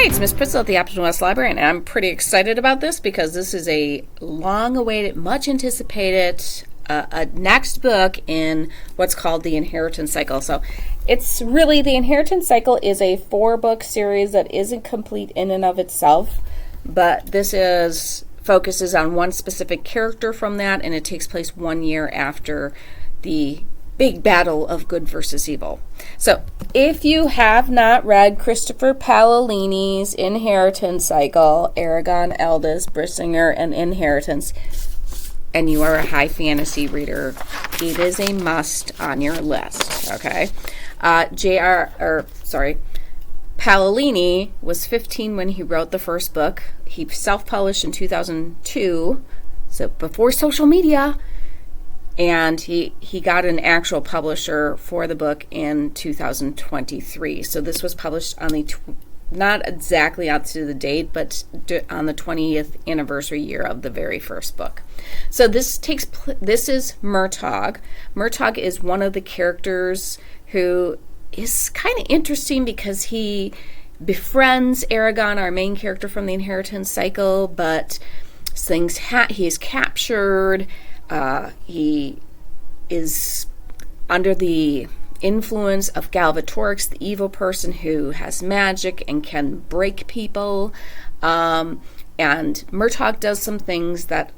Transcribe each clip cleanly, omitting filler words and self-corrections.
Hey, it's Miss Priscilla at the Appleton West Library, and I'm pretty excited about this because this is a long-awaited, much-anticipated next book in what's called the Inheritance Cycle. So it's really, the Inheritance Cycle is a 4-book series that isn't complete in and of itself, but this focuses on one specific character from that, and it takes place 1 year after the big battle of good versus evil. So if you have not read Christopher Paolini's Inheritance Cycle, Aragon, Eldest, Brissinger, and Inheritance, and you are a high fantasy reader, it is a must on your list, okay? Paolini was 15 when he wrote the first book. He self-published in 2002, so before social media, and he got an actual publisher for the book in 2023. So this was published on the, not exactly out to the date, but on the 20th anniversary year of the very first book. So this is Murtagh. Murtagh is one of the characters who is kind of interesting because he befriends Aragon, our main character from the Inheritance Cycle, but he is captured. He is under the influence of Galvatorix, the evil person who has magic and can break people. And Murtagh does some things that,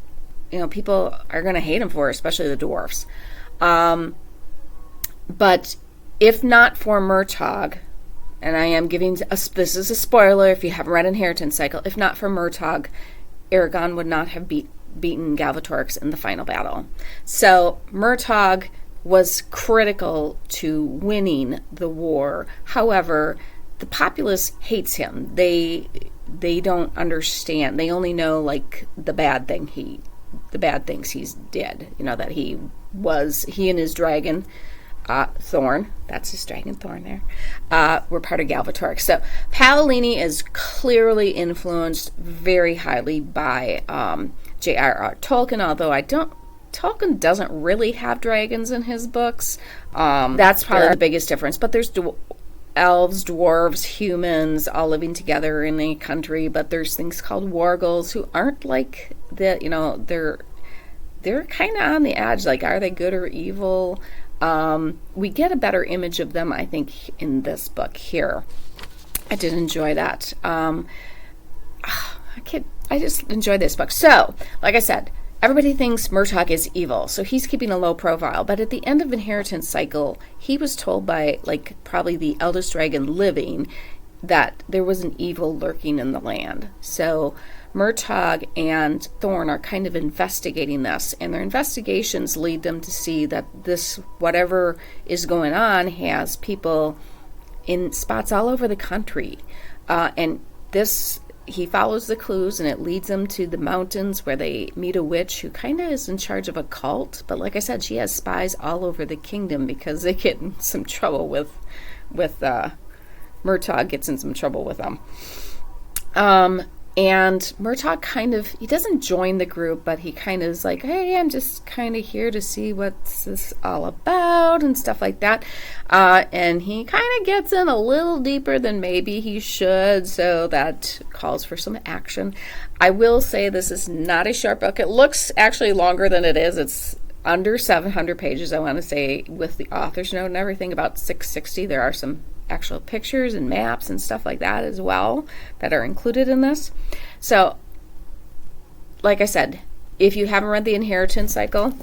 people are going to hate him for, especially the dwarfs. But if not for Murtagh, and I am giving this is a spoiler if you haven't read Inheritance Cycle, if not for Murtagh, Aragon would not have beaten Galvatorix in the final battle. So Murtagh was critical to winning the war. However, the populace hates him. They don't understand. They only know like the bad things he's did. That he and his dragon Thorn, that's his dragon Thorn there, were part of Galvatorix. So Paolini is clearly influenced very highly by J.R.R. Tolkien, although Tolkien doesn't really have dragons in his books. That's probably the biggest difference. But there's elves, dwarves, humans all living together in a country, but there's things called wargles who aren't like they're kind of on the edge, like are they good or evil? We get a better image of them, I think, in this book here. I did enjoy that. I just enjoy this book. So, like I said, everybody thinks Murtagh is evil, so he's keeping a low profile. But at the end of Inheritance Cycle, he was told by, probably the eldest dragon living that there was an evil lurking in the land. So Murtagh and Thorn are kind of investigating this, and their investigations lead them to see that this, whatever is going on, has people in spots all over the country. He follows the clues, and it leads them to the mountains where they meet a witch who kind of is in charge of a cult. But like I said, she has spies all over the kingdom because they get in some trouble with Murtagh gets in some trouble with them. And Murtagh he doesn't join the group, but he kind of is like, hey, I'm just kind of here to see what's this all about and stuff like that. And he kind of gets in a little deeper than maybe he should, so that calls for some action. I will say this is not a short book. It looks actually longer than it is. It's under 700 pages, I want to say, with the author's note and everything, about 660. There are some actual pictures and maps and stuff like that as well that are included in this. So, like I said, if you haven't read the Inheritance Cycle,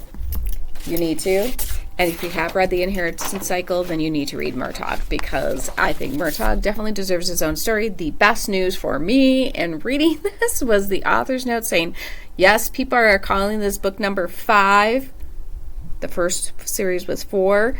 you need to. And if you have read the Inheritance Cycle, then you need to read Murtagh, because I think Murtagh definitely deserves his own story. The best news for me in reading this was the author's note saying, yes, people are calling this book number 5. The first series was 4.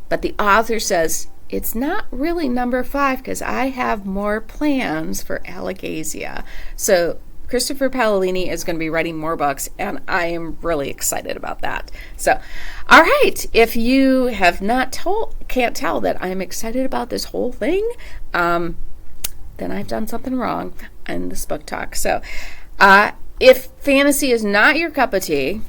But the author says, it's not really number 5 because I have more plans for Alagasia. So Christopher Paolini is going to be writing more books, and I am really excited about that. So, all right, if you have can't tell that I'm excited about this whole thing, then I've done something wrong in this book talk. So, if fantasy is not your cup of tea,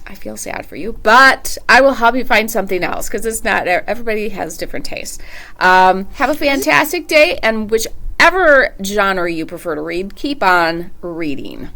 I feel sad for you, but I will help you find something else, because it's not, everybody has different tastes. Have a fantastic day, and whatever genre you prefer to read, keep on reading.